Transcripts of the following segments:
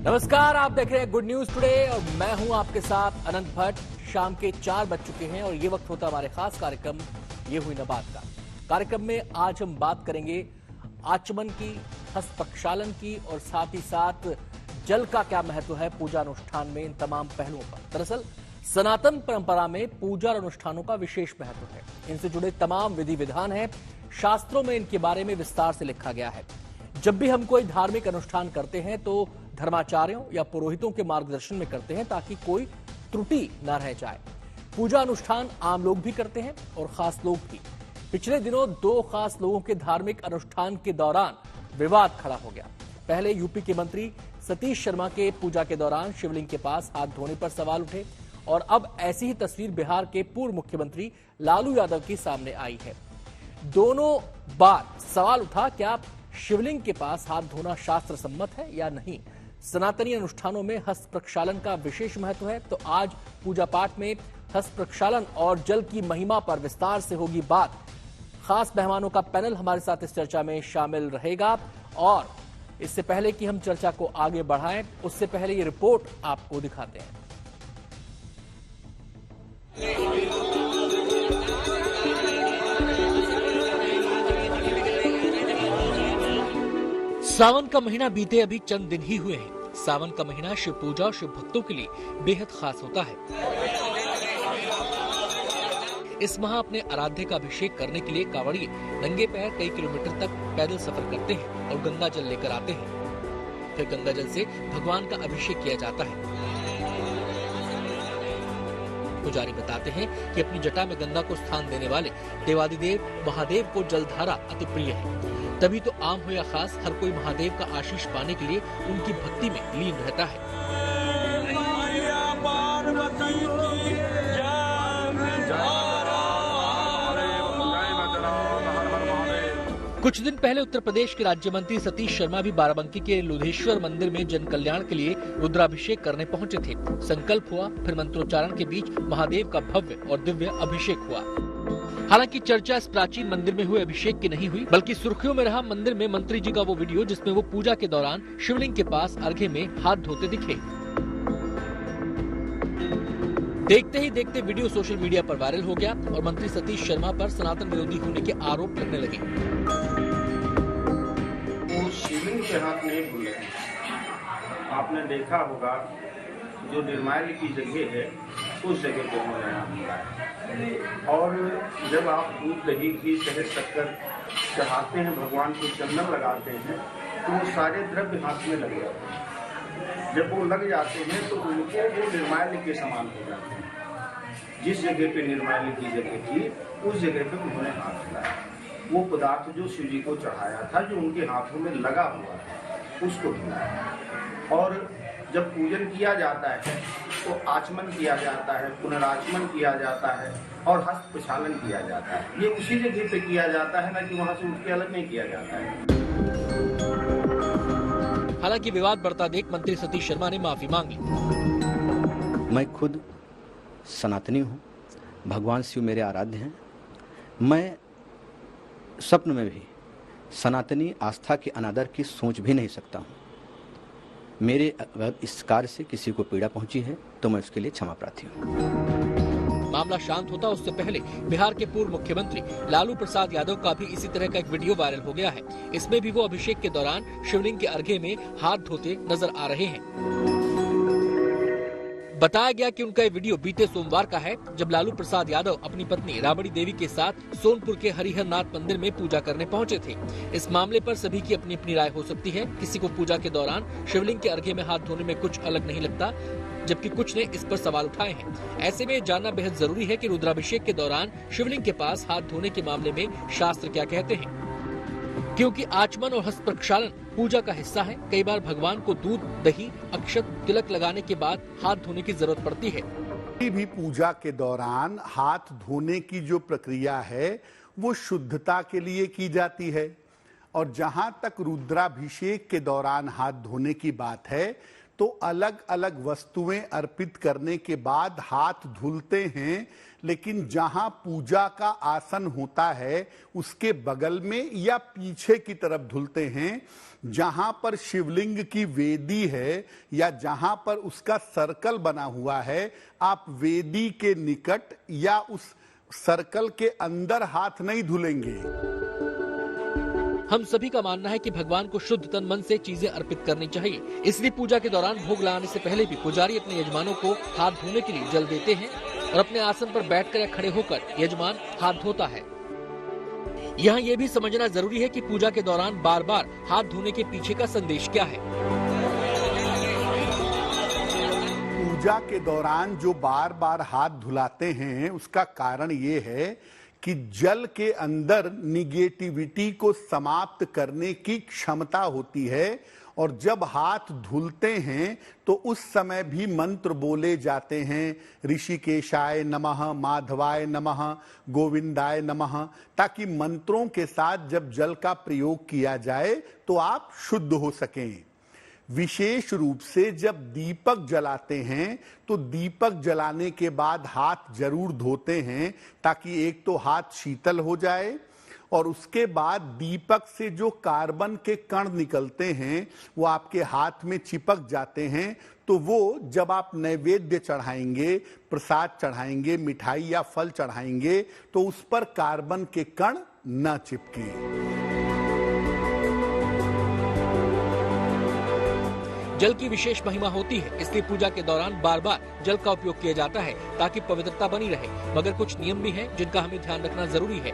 नमस्कार, आप देख रहे हैं गुड न्यूज टुडे और मैं हूं आपके साथ अनंत भट्ट। शाम के 4 बज चुके हैं और ये वक्त होता है हमारे खास कार्यक्रम ये हुई ना बात का। कार्यक्रम में आज हम बात करेंगे आचमन की, हस्त प्रक्षालन की और साथ ही साथ जल का क्या महत्व है पूजा अनुष्ठान में, इन तमाम पहलुओं पर। दरअसल सनातन परंपरा में पूजा और अनुष्ठानों का विशेष महत्व है। इनसे जुड़े तमाम विधि विधान हैं, शास्त्रों में इनके बारे में विस्तार से लिखा गया है। जब भी हम कोई धार्मिक अनुष्ठान करते हैं तो धर्माचार्यों या पुरोहितों के मार्गदर्शन में करते हैं ताकि कोई त्रुटि न रह जाए। पूजा अनुष्ठान आम लोग भी करते हैं और खास लोग भी। पिछले दिनों 2 खास लोगों के धार्मिक अनुष्ठान के दौरान विवाद खड़ा हो गया। पहले यूपी के मंत्री सतीश शर्मा के पूजा के दौरान शिवलिंग के पास हाथ धोने पर सवाल उठे और अब ऐसी ही तस्वीर बिहार के पूर्व मुख्यमंत्री लालू यादव की सामने आई है। दोनों बार सवाल उठा, क्या शिवलिंग के पास हाथ धोना शास्त्र सम्मत है या नहीं। सनातनी अनुष्ठानों में हस्त प्रक्षालन का विशेष महत्व है, तो आज पूजा पाठ में हस्त प्रक्षालन और जल की महिमा पर विस्तार से होगी बात। खास मेहमानों का पैनल हमारे साथ इस चर्चा में शामिल रहेगा और इससे पहले कि हम चर्चा को आगे बढ़ाएं, उससे पहले ये रिपोर्ट आपको दिखाते हैं। सावन का महीना बीते अभी चंद दिन ही हुए हैं। सावन का महीना शिव पूजा और शिव भक्तों के लिए बेहद खास होता है। इस माह अपने आराध्य का अभिषेक करने के लिए कांवड़िए नंगे पैर कई किलोमीटर तक पैदल सफर करते हैं और गंगा जल लेकर आते हैं। फिर गंगा जल से भगवान का अभिषेक किया जाता है। पुजारी बताते हैं कि अपनी जटा में गंगा को स्थान देने वाले देवादिदेव महादेव को जलधारा अति प्रिय है। तभी तो आम हो या खास, हर कोई महादेव का आशीष पाने के लिए उनकी भक्ति में लीन रहता है। कुछ दिन पहले उत्तर प्रदेश के राज्य मंत्री सतीश शर्मा भी बाराबंकी के लुधेश्वर मंदिर में जन कल्याण के लिए रुद्राभिषेक करने पहुंचे थे। संकल्प हुआ, फिर मंत्रोच्चारण के बीच महादेव का भव्य और दिव्य अभिषेक हुआ। हालांकि चर्चा इस प्राचीन मंदिर में हुए अभिषेक की नहीं हुई, बल्कि सुर्खियों में रहा मंदिर में मंत्री जी का वो वीडियो जिसमें वो पूजा के दौरान शिवलिंग के पास अर्घ्य में हाथ धोते दिखे। देखते ही देखते वीडियो सोशल मीडिया पर वायरल हो गया और मंत्री सतीश शर्मा पर सनातन विरोधी होने के आरोप लगने लगे। वो शिवलिंग के हाथ नहीं धुले। आपने देखा होगा जो निर्माल्य की जगह है उस जगह पे उन्होंने हाथ धुलाया। और जब आप दूध, दही, घी, शहद, शक्कर चढ़ाते हैं, भगवान को चंदन लगाते हैं, तो वो सारे द्रव्य हाथ में लग जाते हैं। जब वो लग जाते हैं तो उनको वो निर्माल्य के समान हो जाते हैं। जिस जगह पे निर्माल्य की जगह थी उस जगह पे उन्होंने हाथ धुलाया। वो पदार्थ जो शिव जी को चढ़ाया था, जो उनके हाथों में लगा हुआ था, उसको धुलाया। और जब पूजन किया जाता है तो आचमन किया जाता है, पुनराचमन किया जाता है और हस्त प्रक्षालन किया जाता है। ये उसी जगह पे किया जाता है, ना कि वहां से उठ के अलग नहीं किया जाता है। हालांकि विवाद बढ़ता देख मंत्री सतीश शर्मा ने माफी मांगी। मैं खुद सनातनी हूँ, भगवान शिव मेरे आराध्य हैं। मैं स्वप्न में भी सनातनी आस्था के अनादर की सोच भी नहीं सकता हूँ। मेरे अगर इस कार्य से किसी को पीड़ा पहुंची है तो मैं उसके लिए क्षमा प्रार्थी हूँ। मामला शांत होता उससे पहले बिहार के पूर्व मुख्यमंत्री लालू प्रसाद यादव का भी इसी तरह का एक वीडियो वायरल हो गया है। इसमें भी वो अभिषेक के दौरान शिवलिंग के अर्घ्य में हाथ धोते नजर आ रहे हैं। बताया गया कि उनका ये वीडियो बीते सोमवार का है, जब लालू प्रसाद यादव अपनी पत्नी राबड़ी देवी के साथ सोनपुर के हरिहर नाथ मंदिर में पूजा करने पहुंचे थे। इस मामले पर सभी की अपनी अपनी राय हो सकती है। किसी को पूजा के दौरान शिवलिंग के अर्घ्य में हाथ धोने में कुछ अलग नहीं लगता, जबकि कुछ ने इस पर सवाल उठाए हैं। ऐसे में जानना बेहद जरूरी है कि रुद्राभिषेक के दौरान शिवलिंग के पास हाथ धोने के मामले में शास्त्र क्या कहते हैं, क्योंकि आचमन और हस्त प्रक्षालन पूजा का हिस्सा है। कई बार भगवान को दूध, दही, अक्षत, तिलक लगाने के बाद हाथ धोने की जरूरत पड़ती है। भी पूजा के दौरान हाथ धोने की जो प्रक्रिया है वो शुद्धता के लिए की जाती है। और जहां तक रुद्राभिषेक के दौरान हाथ धोने की बात है तो अलग अलग वस्तुएं अर्पित करने के बाद हाथ धुलते हैं, लेकिन जहां पूजा का आसन होता है उसके बगल में या पीछे की तरफ धुलते हैं। जहां पर शिवलिंग की वेदी है या जहां पर उसका सर्कल बना हुआ है, आप वेदी के निकट या उस सर्कल के अंदर हाथ नहीं धुलेंगे। हम सभी का मानना है कि भगवान को शुद्ध तन मन से चीजें अर्पित करनी चाहिए, इसलिए पूजा के दौरान भोग लगाने से पहले भी पुजारी अपने यजमानों को हाथ धोने के लिए जल देते हैं और अपने आसन पर बैठकर या खड़े होकर यजमान हाथ धोता है। यहाँ ये भी समझना जरूरी है कि पूजा के दौरान बार बार हाथ धोने के पीछे का संदेश क्या है। पूजा के दौरान जो बार बार हाथ धुलाते हैं उसका कारण ये है कि जल के अंदर निगेटिविटी को समाप्त करने की क्षमता होती है, और जब हाथ धुलते हैं तो उस समय भी मंत्र बोले जाते हैं, ऋषिकेशाय नमः, माधवाय नमः, गोविंदाय नमः, ताकि मंत्रों के साथ जब जल का प्रयोग किया जाए तो आप शुद्ध हो सकें। विशेष रूप से जब दीपक जलाते हैं तो दीपक जलाने के बाद हाथ जरूर धोते हैं, ताकि एक तो हाथ शीतल हो जाए और उसके बाद दीपक से जो कार्बन के कण निकलते हैं वो आपके हाथ में चिपक जाते हैं, तो वो जब आप नैवेद्य चढ़ाएंगे, प्रसाद चढ़ाएंगे, मिठाई या फल चढ़ाएंगे तो उस पर कार्बन के कण न चिपके। जल की विशेष महिमा होती है, इसलिए पूजा के दौरान बार बार जल का उपयोग किया जाता है ताकि पवित्रता बनी रहे। मगर कुछ नियम भी हैं जिनका हमें ध्यान रखना जरूरी है।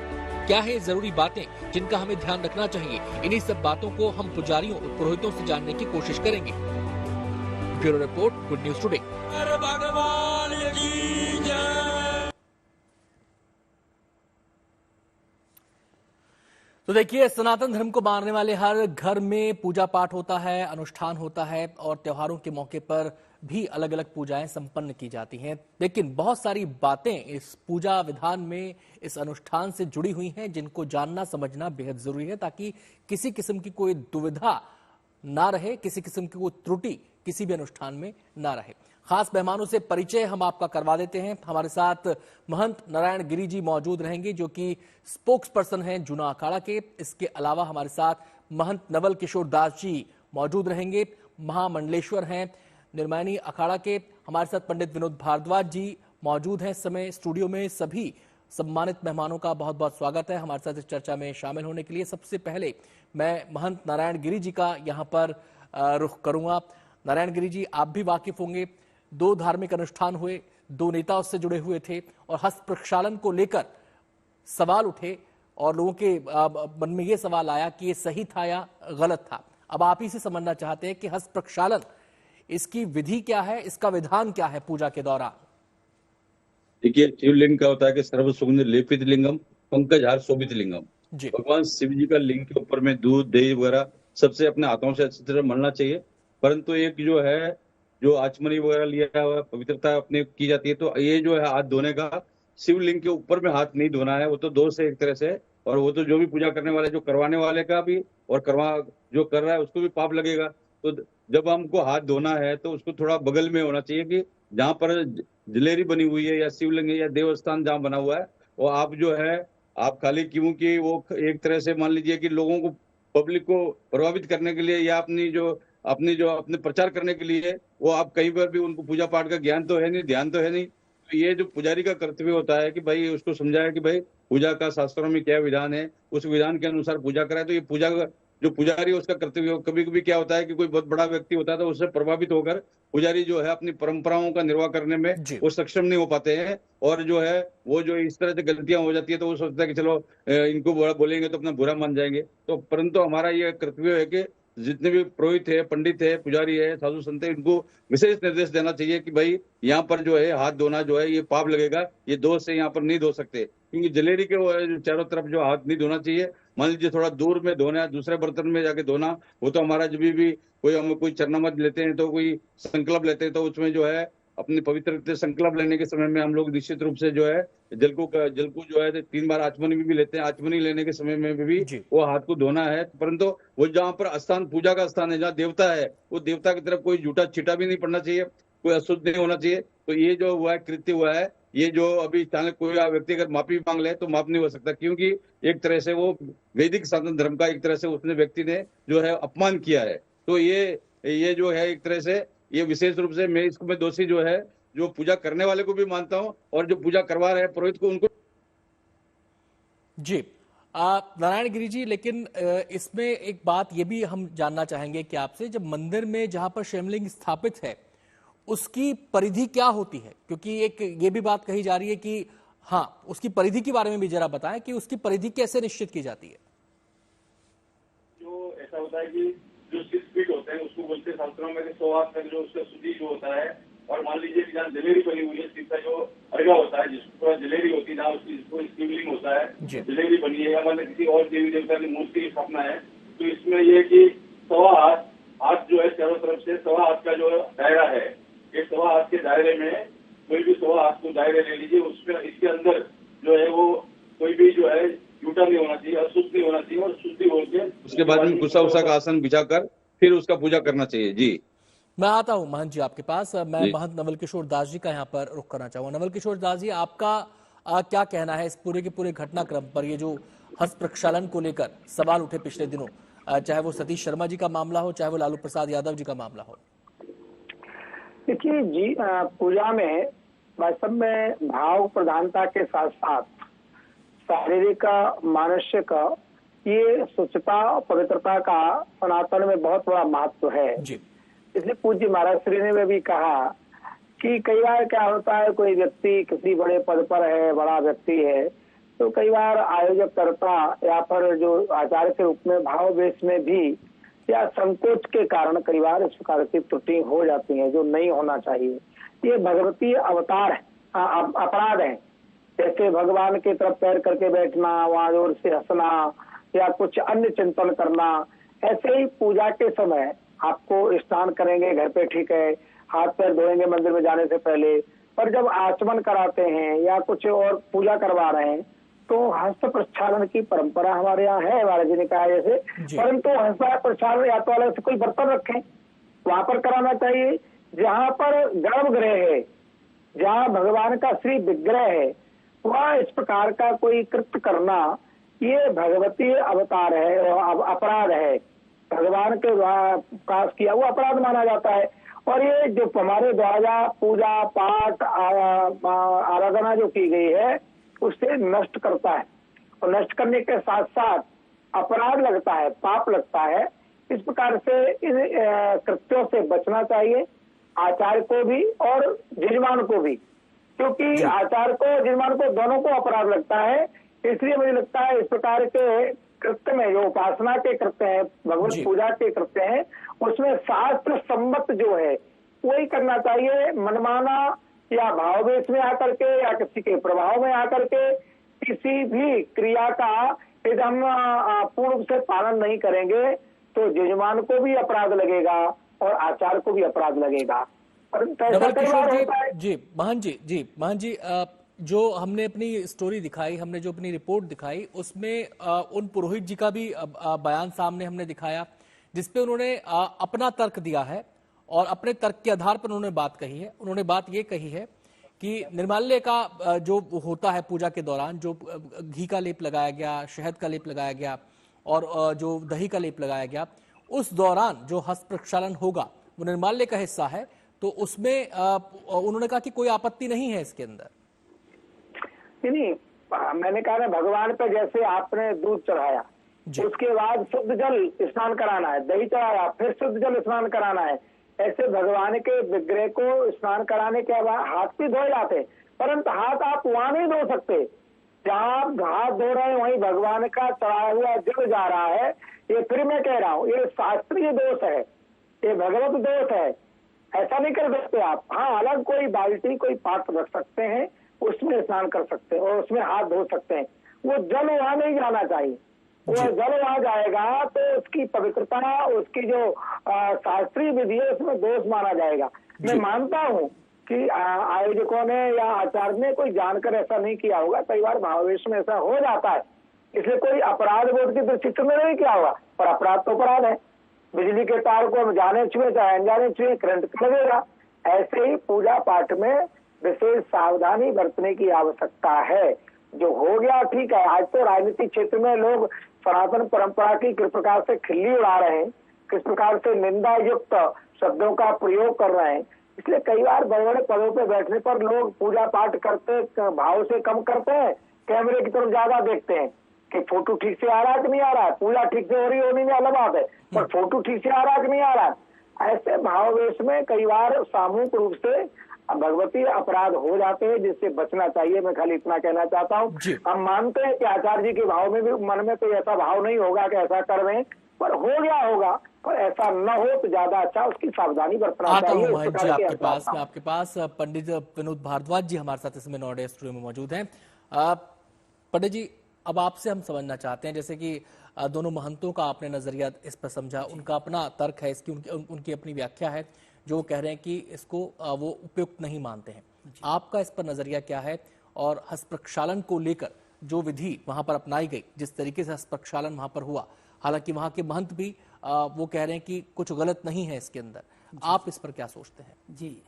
क्या है जरूरी बातें जिनका हमें ध्यान रखना चाहिए? इन्हीं सब बातों को हम पुजारियों और पुरोहितों से जानने की कोशिश करेंगे। Bureau report, good news today. तो देखिए, सनातन धर्म को मानने वाले हर घर में पूजा पाठ होता है, अनुष्ठान होता है और त्योहारों के मौके पर भी अलग अलग पूजाएं संपन्न की जाती हैं। लेकिन बहुत सारी बातें इस पूजा विधान में, इस अनुष्ठान से जुड़ी हुई हैं जिनको जानना समझना बेहद जरूरी है, ताकि किसी किस्म की कोई दुविधा ना रहे, किसी किस्म की कोई त्रुटि किसी भी अनुष्ठान में ना रहे। खास मेहमानों से परिचय हम आपका करवा देते हैं। हमारे साथ महंत नारायण गिरी जी मौजूद रहेंगे, जो कि स्पोक्स पर्सन हैं जूना अखाड़ा के। इसके अलावा हमारे साथ महंत नवल किशोर दास जी मौजूद रहेंगे, महामंडलेश्वर हैं निर्मायणी अखाड़ा के। हमारे साथ पंडित विनोद भारद्वाज जी मौजूद हैं इस समय स्टूडियो में। सभी सम्मानित मेहमानों का बहुत बहुत स्वागत है हमारे साथ इस चर्चा में शामिल होने के लिए। सबसे पहले मैं महंत नारायण गिरी जी का यहाँ पर रुख करूंगा। नारायण गिरी जी, आप भी वाकिफ होंगे, 2 धार्मिक अनुष्ठान हुए, 2 नेता उससे जुड़े हुए थे और हस्त प्रक्षालन को लेकर सवाल उठे और लोगों के मन में यह सवाल आया कि ये सही था या गलत था। अब आप ही से समझना चाहते हैं कि हस्त प्रक्षालन, इसकी विधि क्या है, इसका विधान क्या है पूजा के दौरान? देखिए, शिवलिंग का होता है कि सर्व सुगंध लेपित लिंगम पंकज हार शोभित लिंगम। भगवान शिव जी का लिंग के ऊपर में दूध दही वगैरह सबसे अपने हाथों से अच्छी तरह मलना चाहिए। परंतु एक जो है, जो आचमनी वगैरह लिया हुआ पवित्रता अपने की जाती है, तो ये जो है हाथ धोने का, शिवलिंग के ऊपर में हाथ नहीं धोना है, वो तो दोष है एक तरह से। और वो तो जो भी पूजा करने वाले, जो करवाने वाले का भी और जो कर रहा है उसको भी पाप लगेगा। तो जब हमको हाथ धोना है तो उसको थोड़ा बगल में होना चाहिए, कि जहाँ पर जलेरी बनी हुई है या शिवलिंग या देवस्थान जहाँ बना हुआ है, वो आप जो है आप खाली, क्योंकि वो एक तरह से मान लीजिए कि लोगों को, पब्लिक को प्रभावित करने के लिए या अपने प्रचार करने के लिए, वो आप कहीं पर भी उनको पूजा पाठ का ज्ञान तो है नहीं, ध्यान तो है नहीं। तो ये जो पुजारी का कर्तव्य होता है कि भाई उसको समझाया कि भाई पूजा का शास्त्रों में क्या विधान है, उस विधान के अनुसार पूजा कराए। तो ये पूजा जो पुजारी है उसका कर्तव्य। कभी कभी क्या होता है कि कोई बहुत बड़ा व्यक्ति होता है तो उससे प्रभावित होकर पुजारी जो है अपनी परंपराओं का निर्वाह करने में वो सक्षम नहीं हो पाते हैं, और जो है वो जो इस तरह से गलतियां हो जाती है तो वो सोचता है कि चलो इनको बोलेंगे तो अपना बुरा मान जाएंगे। तो परंतु हमारा ये कर्तव्य है कि जितने भी पुरोहित है, पंडित है, पुजारी है, साधु संत है, इनको विशेष निर्देश देना चाहिए कि भाई यहाँ पर जो है हाथ धोना जो है ये पाप लगेगा, ये दोष से यहाँ पर नहीं धो सकते। क्योंकि जलेरी के चारों तरफ जो हाथ नहीं धोना चाहिए। मान लीजिए थोड़ा दूर में धोना, दूसरे बर्तन में जाके धोना, वो तो हमारा जब भी कोई हम कोई चरणामत लेते हैं तो कोई संकल्प लेते हैं तो उसमें जो है अपने पवित्र संकल्प लेने के समय में हम लोग निश्चित रूप से जो है जल को जो है 3 बार आचमनी भी लेते हैं। आचमनी लेने के समय में भी वो हाथ को धोना है, परंतु वो जहाँ पर स्थान पूजा का स्थान है, जहाँ देवता है, वो देवता की तरफ कोई झूठा छिटा भी नहीं पड़ना चाहिए, कोई अशुद्ध नहीं होना चाहिए। तो ये जो हुआ है कृत्य हुआ है, ये जो अभी चाहे कोई व्यक्ति अगर माफी मांग ले तो माफ नहीं हो सकता, क्योंकि एक तरह से वो वैदिक सनातन धर्म का एक तरह से उसने व्यक्ति ने जो है अपमान किया है। तो ये जो है एक तरह से ये विशेष रूप से मैं इसको दोषी जो है, जो पूजा करने वाले को भी मानता हूं और जो पूजा करवा रहे हैं पुरोहित को, उनको। जी नारायण गिरी जी, लेकिन इसमें एक बात ये भी हम जानना चाहेंगे कि आपसे, जब मंदिर में जहां पर शिवलिंग स्थापित है उसकी परिधि क्या होती है, क्योंकि एक ये भी बात कही जा रही है कि हाँ, उसकी परिधि के बारे में भी जरा बताएं कि उसकी परिधि कैसे निश्चित की जाती है। जो ऐसा होता है कि जो 6 फीट होते हैं उसको बोलते हैं शास्त्रों में 100 हाथ तक जो उसका शुद्धि जो होता है, और मान लीजिए कि जहाँ जलेरी बनी हुई है, शिव का जो अर्घा होता है जिसको जलेरी होती है, जहाँ जिसको शिवलिंग होता है, जलेरी बनी है, या मतलब किसी और देवी देवता की मूर्ति की स्थापना है, तो इसमें यह कि 100 हाथ जो है चारों तरफ से 100 हाथ का जो दायरा है, ये 100 हाथ के दायरे में कोई भी 100 हाथ को दायरे ले लीजिए, उसमें इसके अंदर जो है वो कोई भी जो है झूठा नहीं होना चाहिए, अशुद्ध नहीं होना चाहिए, और शुद्धि होकर उसके बाद में गुस्सा उसा का आसन बिछाकर फिर उसका पूजा करना चाहिए। जी मैं आता हूं महंत जी आपके पास। मैं महंत नवल किशोर दास जी का यहाँ पर रुख करना चाहूंगा। नवल किशोर दास जी, आपका क्या कहना है इस पूरे के पूरे घटनाक्रम पर, ये जो हस्त प्रक्षालन को लेकर सवाल उठे पिछले दिनों, चाहे वो सतीश शर्मा जी का मामला हो, चाहे वो लालू प्रसाद यादव जी का मामला हो? देखिए जी, पूजा में वास्तव में भाव प्रधानता के साथ साथ शारीरिक मानसिक ये स्वच्छता पवित्रता का सनातन में बहुत बड़ा महत्व है। इसलिए पूज्य महाराज श्री ने भी कहा कि कई बार क्या होता है, कोई व्यक्ति किसी बड़े पद पर है, बड़ा व्यक्ति है, तो कई बार आयोजक करता या फिर जो आचार्य के रूप में भाव वेश में भी या संकोच के कारण कई बार इस प्रकार की त्रुटि हो जाती है जो नहीं होना चाहिए। ये भगवती अवतार अपराध है। जैसे भगवान की तरफ पैर करके बैठना, वहां जोर से हंसना या कुछ अन्य चिंतन करना, ऐसे ही पूजा के समय आपको स्नान करेंगे घर पे, ठीक है, हाथ पैर धोएंगे मंदिर में जाने से पहले, पर जब आचमन कराते हैं या कुछ और पूजा करवा रहे हैं तो हस्त प्रक्षालन की परंपरा हमारे यहाँ है, महाराज जी ने कहा जैसे, परंतु हस्त प्रक्षालन या तो अलग से कोई बर्तन रखें वहां पर कराना चाहिए। जहाँ पर गर्भगृह है, जहाँ भगवान का श्री विग्रह है, वहाँ इस प्रकार का कोई कृत्य करना ये भगवती अवतार है, अपराध है। भगवान के काश किया वो अपराध माना जाता है। और ये जो हमारे द्वारा पूजा पाठ आराधना जो की गई है उससे नष्ट करता है, और नष्ट करने के साथ साथ अपराध लगता है, पाप लगता है। इस प्रकार से इन कृत्यों से बचना चाहिए आचार्य को भी और यजमान को भी, क्योंकि आचार्य को यजमान को दोनों को अपराध लगता है। इसलिए मुझे लगता है इस प्रकार के कृत्य में जो उपासना के कृत्य है, भगवत पूजा के कृत्य है, उसमें शास्त्र सम्मत जो है वही करना चाहिए। मनमाना या भाववेश में आकर के या किसी के प्रभाव में आकर के किसी भी क्रिया का यदि हम पूर्ण रूप से पालन नहीं करेंगे तो यजमान को भी अपराध लगेगा और आचार्य को भी अपराध लगेगा। जी महंत जी, जो हमने अपनी स्टोरी दिखाई, हमने जो अपनी रिपोर्ट दिखाई, उसमें उन पुरोहित जी का भी बयान सामने हमने दिखाया, जिसपे उन्होंने अपना तर्क दिया है और अपने तर्क के आधार पर उन्होंने बात कही है। उन्होंने बात ये कही है कि निर्माल्य का जो होता है पूजा के दौरान, जो घी का लेप लगाया गया, शहद का लेप लगाया गया और जो दही का लेप लगाया गया, उस दौरान जो हस्त प्रक्षालन होगा वो निर्माल्य का हिस्सा है। तो उसमें उन्होंने कहा कि कोई आपत्ति नहीं है इसके अंदर। नहीं, मैंने कहा ना, भगवान पे जैसे आपने दूध चढ़ाया, उसके बाद शुद्ध जल स्नान कराना है, दही चढ़ाया फिर शुद्ध जल स्नान कराना है, ऐसे भगवान के विग्रह को स्नान कराने के बाद हाथ भी धोए जाते, परंतु हाथ आप वहां नहीं धो सकते जहाँ आप हाथ धो रहे हैं, वहीं भगवान का चढ़ाया हुआ जल जा रहा है। ये फिर मैं कह रहा हूँ, ये शास्त्रीय दोष है, ये भगवत दोष है, ऐसा नहीं कर सकते आप। हाँ, अलग कोई बाल्टी कोई पात्र रख सकते हैं, उसमें स्नान कर सकते हैं और उसमें हाथ धो सकते हैं। वो जल वहां नहीं जाना चाहिए, वो जल वहां जाएगा तो उसकी पवित्रता, उसकी जो शास्त्रीय विधि है उसमें दोष माना जाएगा। मैं मानता हूँ कि आयोजकों ने या आचार्य ने कोई जानकर ऐसा नहीं किया होगा। कई बार भावावेश में ऐसा हो जाता है, इसलिए कोई अपराध बोध की दृष्टि में नहीं किया होगा, पर अपराध तो अपराध है। बिजली के तार को हम जाने छुए चाहे अनजाने छुए करंट लगेगा। ऐसे ही पूजा पाठ में विशेष सावधानी बरतने की आवश्यकता है। जो हो गया ठीक है। आज तो राजनीतिक क्षेत्र में लोग सनातन परंपरा की किस प्रकार से खिल्ली उड़ा रहे हैं, किस प्रकार से निंदा युक्त शब्दों का प्रयोग कर रहे हैं। इसलिए कई बार बड़े बड़े पदों पे बैठने पर लोग पूजा पाठ करते भाव से कम करते हैं, कैमरे की तरफ ज्यादा देखते हैं कि फोटो ठीक से आ रहा है कि नहीं आ रहा है। पूजा ठीक से हो रही होनी में अलग बात है, पर फोटो ठीक से आ रहा है कि नहीं आ रहा है। ऐसे भावावेश में कई बार सामूहिक रूप से भगवती अपराध हो जाते हैं, जिससे बचना चाहिए। मैं खाली इतना कहना चाहता हूँ। हम मानते हैं कि आचार्य जी के भाव में भी मन में कोई ऐसा भाव नहीं होगा कि ऐसा कर रहे हैं, पर हो गया होगा, पर ऐसा न हो तो ज्यादा अच्छा, उसकी सावधानी बरतना चाहिए। मैं आपके पास पंडित विनोद भारद्वाज जी हमारे साथ इसमें नॉर्डे स्टूडियो में मौजूद हैं। पंडित जी, अब आपसे हम समझना चाहते हैं, जैसे कि दोनों महंतों का आपने नजरिया इस पर समझा, उनका अपना तर्क है, इसकी उनकी अपनी व्याख्या है, जो वो कह रहे हैं कि इसको वो उपयुक्त नहीं मानते हैं। आपका इस पर नजरिया क्या है? और हस्त प्रक्षालन को लेकर जो विधि वहां पर अपनाई गई, जिस तरीके से हस्त प्रक्षालन वहां पर हुआ, हालांकि वहां के महंत भी वो कह रहे हैं कि कुछ गलत नहीं है इसके अंदर, आप इस पर क्या सोचते हैं? जी,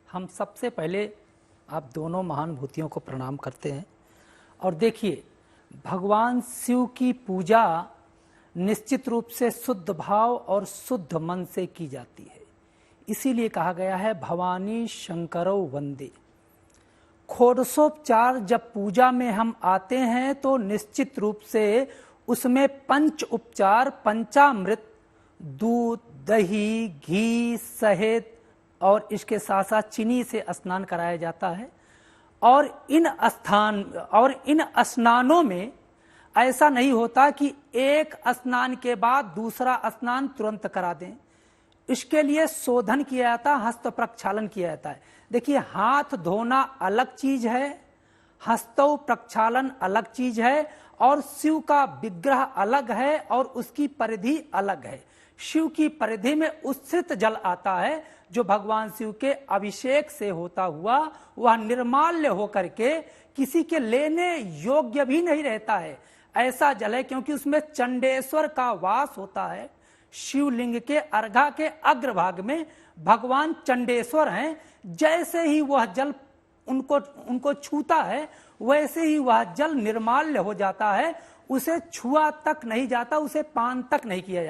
हम सबसे पहले आप दोनों महानुभूतियों को प्रणाम करते हैं। और देखिए, भगवान शिव की पूजा निश्चित रूप से शुद्ध भाव और शुद्ध मन से की जाती है। इसीलिए कहा गया है भवानी शंकरो वंदे। षोडशोपचार जब पूजा में हम आते हैं तो निश्चित रूप से उसमें पंच उपचार, पंचामृत, दूध, दही, घी, शहद और इसके साथ साथ चीनी से स्नान कराया जाता है। और इन स्नानों में ऐसा नहीं होता कि एक स्नान के बाद दूसरा स्नान तुरंत करा दें। इसके लिए शोधन किया जाता है, हस्त प्रक्षालन किया जाता है। देखिए, हाथ धोना अलग चीज है, हस्तौ प्रक्षालन अलग चीज है, और शिव का विग्रह अलग है और उसकी परिधि अलग है। शिव की परिधि में उच्छ्रित जल आता है, जो भगवान शिव के अभिषेक से होता हुआ वह निर्माल्य होकर के किसी के लेने योग्य भी नहीं रहता है। ऐसा जल है क्योंकि उसमें चंडेश्वर का वास होता है। शिवलिंग के अर्घा के अग्रभाग में भगवान चंडेश्वर हैं। जैसे ही वह जल उनको छूता है, वैसे ही वह जल निर्माल्य हो जाता है। उसे छुआ तक नहीं जाता, उसे पान तक नहीं किया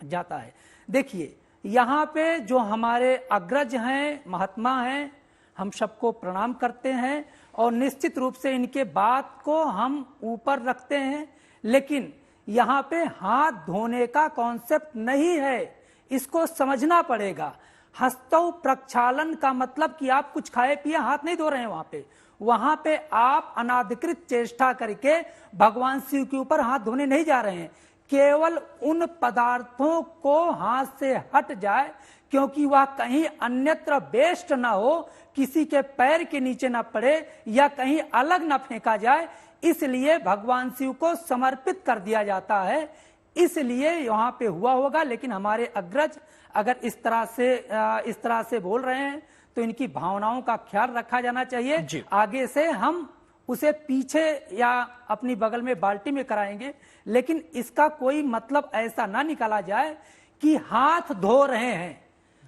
जाता है। देखिए, यहाँ पे जो हमारे अग्रज हैं, महात्मा हैं, हम सबको प्रणाम करते हैं और निश्चित रूप से इनके बात को हम ऊपर रखते हैं। लेकिन यहाँ पे हाथ धोने का कॉन्सेप्ट नहीं है, इसको समझना पड़ेगा। हस्तौ प्रक्षालन का मतलब कि आप कुछ खाए पिए हाथ नहीं धो रहे हैं। वहां पे आप अनाधिकृत चेष्टा करके भगवान शिव के ऊपर हाथ धोने नहीं जा रहे हैं। केवल उन पदार्थों को हाथ से हट जाए, क्योंकि वह कहीं अन्यत्र वेस्ट ना हो, किसी के पैर के नीचे ना पड़े या कहीं अलग ना फेंका जाए, इसलिए भगवान शिव को समर्पित कर दिया जाता है। इसलिए यहाँ पे हुआ होगा। लेकिन हमारे अग्रज अगर इस तरह से बोल रहे हैं तो इनकी भावनाओं का ख्याल रखा जाना चाहिए। आगे से हम उसे पीछे या अपनी बगल में बाल्टी में कराएंगे, लेकिन इसका कोई मतलब ऐसा ना निकाला जाए कि हाथ धो रहे हैं।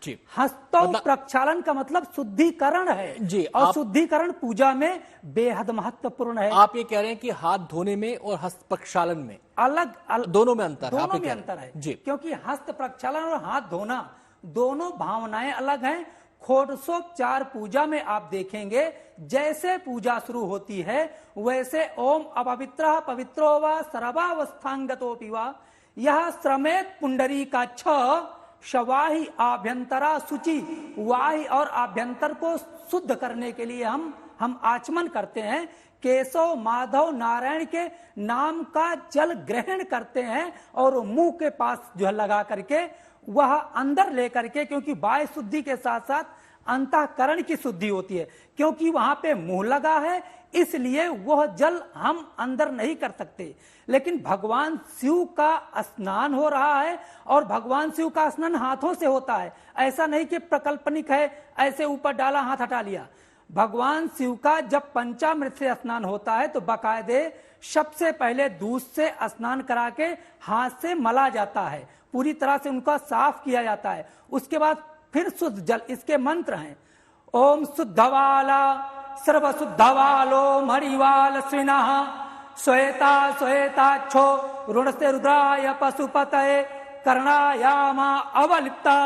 जी, हस्तौ प्रक्षालन का मतलब शुद्धिकरण है जी, और शुद्धिकरण पूजा में बेहद महत्वपूर्ण है। आप ये कह रहे हैं कि हाथ धोने में और हस्त प्रक्षालन में अलग दोनों में अंतर दोनों में अंतर है जी, क्योंकि हस्त प्रक्षालन और हाथ धोना दोनों भावनाएं अलग हैं। षोडशोपचार पूजा में आप देखेंगे, जैसे पूजा शुरू होती है वैसे ओम अपवित्रः पवित्रो वा सर्वावस्थांगतोऽपि वा यह श्रमेत पुंडरी का शवाही आभ्यंतरा शुचि, वाही और आभ्यंतर को शुद्ध करने के लिए हम आचमन करते हैं। केशव माधव नारायण के नाम का जल ग्रहण करते हैं और मुंह के पास जो है लगा करके वह अंदर लेकर के, क्योंकि वायु शुद्धि के साथ साथ अंतःकरण की शुद्धि होती है, क्योंकि वहां पे मुंह लगा है, इसलिए वह जल हम अंदर नहीं कर सकते। लेकिन भगवान शिव का स्नान हो रहा है और भगवान शिव का स्नान हाथों से होता है, ऐसा नहीं कि प्रकल्पनिक है, ऐसे ऊपर डाला हाथ हटा लिया। भगवान शिव का जब पंचामृत से स्नान होता है तो बाकायदे सबसे पहले दूध से स्नान करा के हाथ से मला जाता है, पूरी तरह से उनका साफ किया जाता है। उसके बाद फिर शुद्ध जल, इसके मंत्र हैं ओम शुद्धवाला सर्वशुद्धवालो मणिवाल श्रीनः श्वेता श्वेताक्षो ऋणस्ते रुद्राय पशुपतये कर्णायामा अवलिप्ता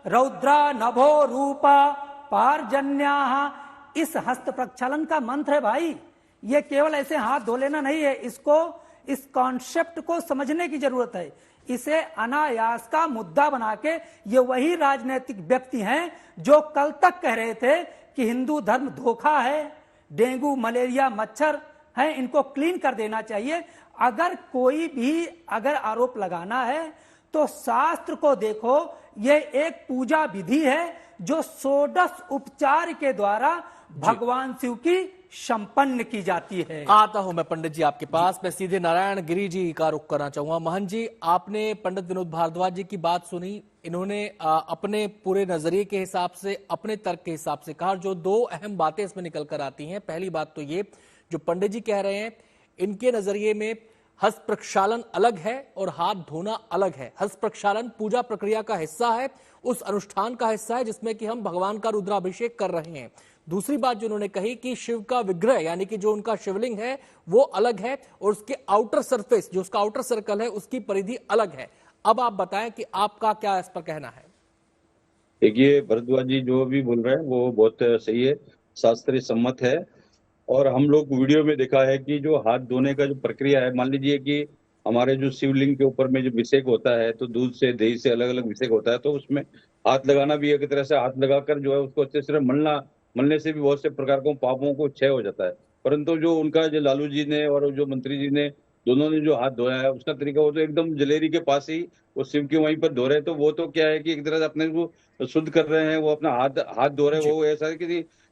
रौद्रा नभो रूपा पारजन्याः। इस हस्त प्रक्षालन का मंत्र है भाई, ये केवल ऐसे हाथ धो लेना नहीं है, इसको इस कॉन्सेप्ट को समझने की जरूरत है। इसे अनायास का मुद्दा बना के ये वही राजनीतिक व्यक्ति हैं जो कल तक कह रहे थे कि हिंदू धर्म धोखा है, डेंगू मलेरिया मच्छर है, इनको क्लीन कर देना चाहिए। अगर कोई भी अगर आरोप लगाना है तो शास्त्र को देखो, ये एक पूजा विधि है जो षोडश उपचार के द्वारा भगवान शिव की संपन्न की जाती है। आता हूं मैं पंडित जी आपके पास, मैं सीधे नारायण गिरी जी का रुख करना चाहूंगा। महंत जी, आपने पंडित विनोद भारद्वाज जी की बात सुनी, इन्होंने अपने पूरे नजरिए के हिसाब से, अपने तर्क के हिसाब से कहा। जो दो अहम बातें इसमें निकल कर आती हैं, पहली बात तो ये, जो पंडित जी कह रहे हैं, इनके नजरिए में हस्त प्रक्षालन अलग है और हाथ धोना अलग है। हस्त प्रक्षालन पूजा प्रक्रिया का हिस्सा है, उस अनुष्ठान का हिस्सा है जिसमें कि हम भगवान का रुद्राभिषेक कर रहे हैं। दूसरी बात जो उन्होंने कही कि शिव का विग्रह यानी कि जो उनका शिवलिंग है वो अलग है और उसके आउटर सरफेस, जो उसका आउटर सर्कल है, उसकी परिधि अलग है। अब आप बताएं कि आपका क्या इस पर कहना है। देखिए, भरद्वाज जी जो भी बोल रहे हैं वो बहुत सही है, शास्त्रीय सम्मत है। और हम लोग वीडियो में देखा है कि जो हाथ धोने का जो प्रक्रिया है, मान लीजिए कि हमारे जो शिवलिंग के ऊपर में जो अभिषेक होता है तो दूध से दही से अलग अलग अभिषेक होता है, तो उसमें हाथ लगाना भी एक तरह से हाथ लगाकर जो है उसको अच्छे से मलने से भी बहुत से प्रकार को पापों को क्षय हो जाता है। परंतु जो उनका जो लालू जी ने और जो मंत्री जी ने दोनों ने जो हाथ धोया है उसका तरीका, वो तो एकदम जलेरी के पास ही वो शिव के वहीं पर धो रहे हैं। तो वो तो क्या है कि एक तरह से अपने को शुद्ध कर रहे हैं, वो अपना हाथ धो रहे हैं। वो ऐसा है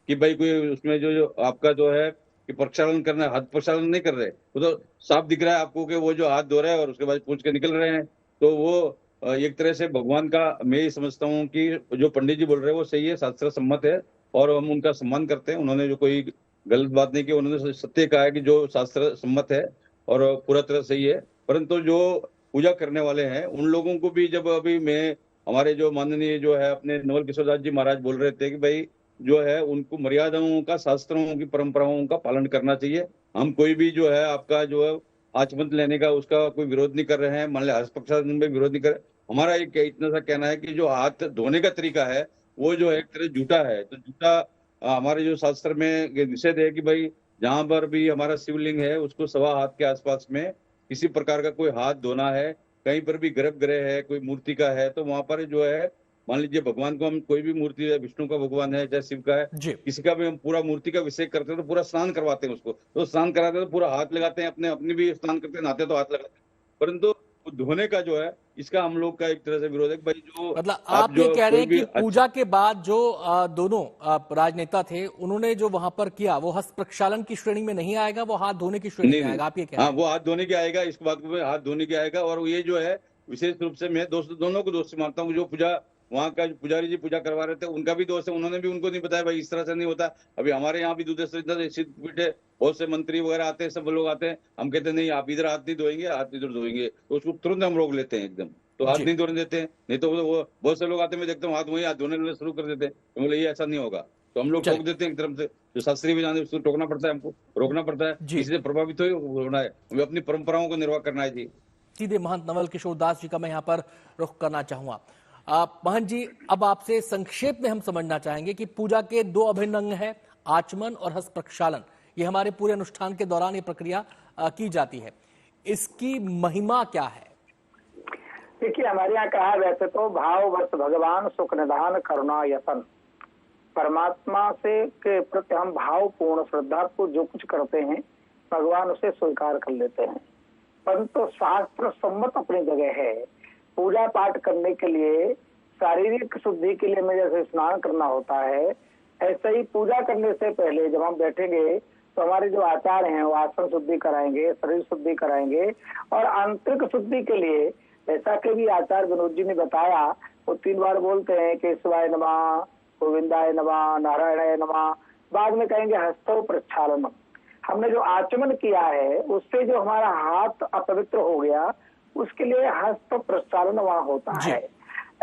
कि भाई कोई उसमें जो आपका जो है कि प्रक्षालन करना है, हाथ प्रक्षालन नहीं कर रहे, वो तो साफ दिख रहा है आपको कि वो जो हाथ धो रहे हैं और उसके बाद पूछ के निकल रहे हैं। तो वो एक तरह से भगवान का, मैं ये समझता हूँ कि जो पंडित जी बोल रहे हैं वो सही है, शास्त्र सम्मत है और हम उनका सम्मान करते हैं। उन्होंने जो कोई गलत बात नहीं की, उन्होंने सत्य कहा है कि जो शास्त्र सम्मत है और पूरा तरह सही है। परंतु जो पूजा करने वाले हैं उन लोगों को भी, जब अभी मैं हमारे जो माननीय जो है अपने नवल किशोर दास जी महाराज बोल रहे थे कि भाई जो है उनको मर्यादाओं का, शास्त्रों की परंपराओं का पालन करना चाहिए। हम कोई भी जो है आपका जो है आचमन लेने का उसका कोई विरोध नहीं कर रहे हैं, मान लिया हस्त प्रक्षालन में विरोध नहीं कर रहे। हमारा एक इतना सा कहना है कि जो हाथ धोने का तरीका है वो जो है एक तरह झूठा है। तो झूठा हमारे जो शास्त्र में निषेध है कि भाई जहां पर भी हमारा शिवलिंग है उसको सवा हाथ के आसपास में किसी प्रकार का कोई हाथ धोना है, कहीं पर भी गर्भगृह है, कोई मूर्ति का है, तो वहां पर जो है मान लीजिए भगवान को हम कोई भी मूर्ति है, विष्णु का भगवान है चाहे शिव का है, किसी का भी हम पूरा मूर्ति का अभिषेक करते हैं तो पूरा स्नान करवाते हैं उसको, तो स्नान कराते हैं तो पूरा हाथ लगाते हैं, अपने भी स्नान करते हैं, नहाते तो हाथ लगाते हैं। परंतु धोने का जो है इसका हम लोग का एक तरह से विरोध है। भाई जो मतलब आप ये कह रहे हैं कि पूजा के बाद जो दोनों राजनेता थे उन्होंने जो वहां पर किया वो हस्त प्रक्षालन की श्रेणी में नहीं आएगा, वो हाथ धोने की श्रेणी में आएगा, आप ये कह रहे हैं? हाँ, वो हाथ धोने के आएगा, इस बात को हाथ धोने के आएगा। और ये जो है विशेष रूप से मैं दोनों को दोस्त मानता हूँ। जो पूजा वहाँ का पुजारी जी पूजा करवा रहे थे उनका भी दोस्त है, उन्होंने भी उनको नहीं बताया भाई इस तरह से नहीं होता। अभी हमारे यहाँ भी सिद्धपीठ है, बहुत से मंत्री वगैरह आते हैं, सब लोग आते हैं, हम कहते हैं नहीं आप इधर हाथ नहीं धोएंगे, हाथ इधर धोएंगे, तो उसको तुरंत हम रोक लेते हैं एकदम, तो हाथ नहीं धोने देते हैं। नहीं तो वो बहुत से लोग आते हैं, मैं देखता हूँ हाथ वहीं हाथ धोने शुरू कर देते हैं, तो बोले ये ऐसा नहीं होगा, तो हम लोग टोक देते हैं एक तरफ से। जो शास्त्रीय विधान है उसको टोकना पड़ता है, हमको रोकना पड़ता है, इससे प्रभावित होना है, हमें अपनी परंपराओं को निर्वाह करना है जी। सीधे महंत नवल किशोर दास जी का मैं यहाँ पर रुख करना चाहूंगा। महंत जी, अब आपसे संक्षेप में हम समझना चाहेंगे कि पूजा के दो अभिन्न अंग है, आचमन और हस्त प्रक्षालन। ये हमारे पूरे अनुष्ठान के दौरान ये प्रक्रिया की जाती है, इसकी महिमा क्या है? देखिए, हमारे यहाँ कहा वैसे तो भाववश भगवान सुख निधान करुणा यतन, परमात्मा से के प्रति हम भावपूर्ण श्रद्धा को जो कुछ करते हैं भगवान उसे स्वीकार कर लेते हैं। परंतु शास्त्र सम्मत अपनी जगह है, पूजा पाठ करने के लिए शारीरिक शुद्धि के लिए हमें जैसे स्नान करना होता है, ऐसे ही पूजा करने से पहले जब हम बैठेंगे तो हमारे जो आचार्य हैं वो आसन शुद्धि कराएंगे, शरीर शुद्धि कराएंगे। और आंतरिक शुद्धि के लिए जैसा कि भी आचार्य विनोद जी ने बताया, वो 3 बार बोलते हैं कि शिवाय नमः, गोविंदाय नमः, नारायणाय नमः, बाद में कहेंगे हस्तो प्रक्षालनम। हमने जो आचमन किया है उससे जो हमारा हाथ अपवित्र हो गया, उसके लिए हस्त प्रक्षालन वहां होता है।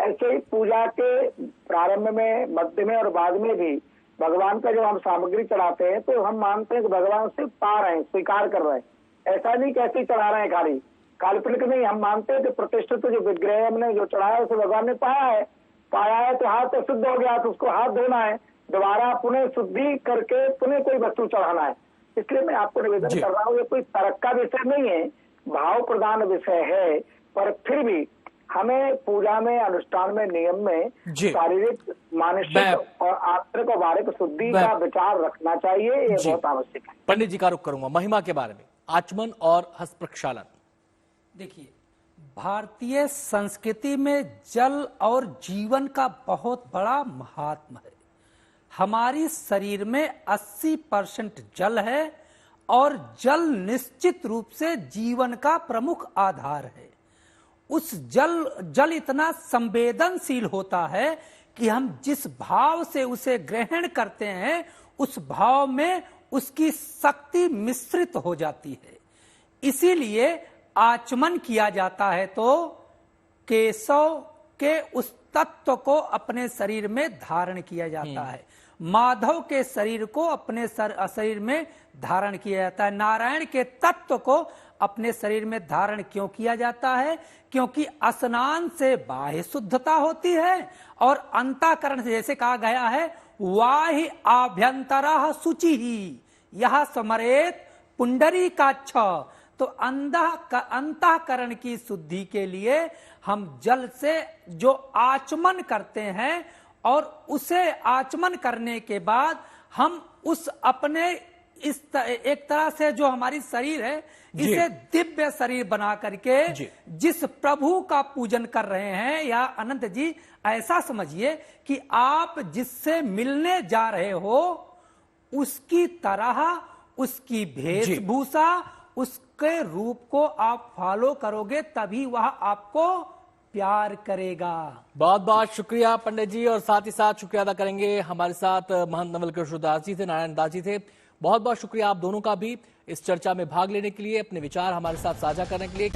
ऐसे ही पूजा के प्रारंभ में, मध्य में और बाद में भी भगवान का जो हम सामग्री चढ़ाते हैं तो हम मानते हैं कि भगवान से पा रहे हैं, स्वीकार कर रहे हैं। ऐसा नहीं कैसे चढ़ा रहे हैं खाली काल्पनिक नहीं, हम मानते हैं कि प्रतिष्ठित जो विग्रह हमने जो चढ़ाया उसे भगवान ने पाया है तो हाथ तो शुद्ध हो गया, तो उसको हाथ धोना है, दोबारा पुनः शुद्धि करके पुनः कोई वस्तु चढ़ाना है। इसलिए मैं आपको निवेदन कर रहा हूँ, ये कोई तर्क का विषय नहीं है, भाव प्रधान विषय है, पर फिर भी हमें पूजा में, अनुष्ठान में, नियम में शारीरिक, मानसिक और आंतरिक और बाहरिक शुद्धि का विचार रखना चाहिए, ये बहुत आवश्यक है। पंडित जी का रुख करूंगा महिमा के बारे में, आचमन और हस्त प्रक्षालन। देखिए, भारतीय संस्कृति में जल और जीवन का बहुत बड़ा महात्म है। हमारी शरीर में 80% जल है और जल निश्चित रूप से जीवन का प्रमुख आधार है। उस जल इतना संवेदनशील होता है कि हम जिस भाव से उसे ग्रहण करते हैं उस भाव में उसकी शक्ति मिश्रित हो जाती है। इसीलिए आचमन किया जाता है तो केशव के उस तत्व को अपने शरीर में धारण किया जाता है, माधव के शरीर को अपने शरीर में धारण किया जाता है, नारायण के तत्व को अपने शरीर में धारण क्यों किया जाता है? क्योंकि स्नान से बाह्य शुद्धता होती है और अंतःकरण से, जैसे कहा गया है, वाहि आभ्यंतरः शुचिः यह स्मरेत पुंडरीकाक्ष। तो अंतःकरण की शुद्धि के लिए हम जल से जो आचमन करते हैं और उसे आचमन करने के बाद हम उस अपने एक तरह से जो हमारी शरीर है इसे दिव्य शरीर बना करके जिस प्रभु का पूजन कर रहे हैं, या अनंत जी ऐसा समझिए कि आप जिससे मिलने जा रहे हो उसकी तरह, उसकी वेशभूषा, उसके रूप को आप फॉलो करोगे, तभी वह आपको प्यार करेगा। बहुत बहुत शुक्रिया पंडित जी, और साथ ही साथ शुक्रिया अदा करेंगे हमारे साथ महंत नवल कृष्ण दास जी थे, नारायण दास जी थे। बहुत बहुत शुक्रिया आप दोनों का भी इस चर्चा में भाग लेने के लिए, अपने विचार हमारे साथ साझा करने के लिए।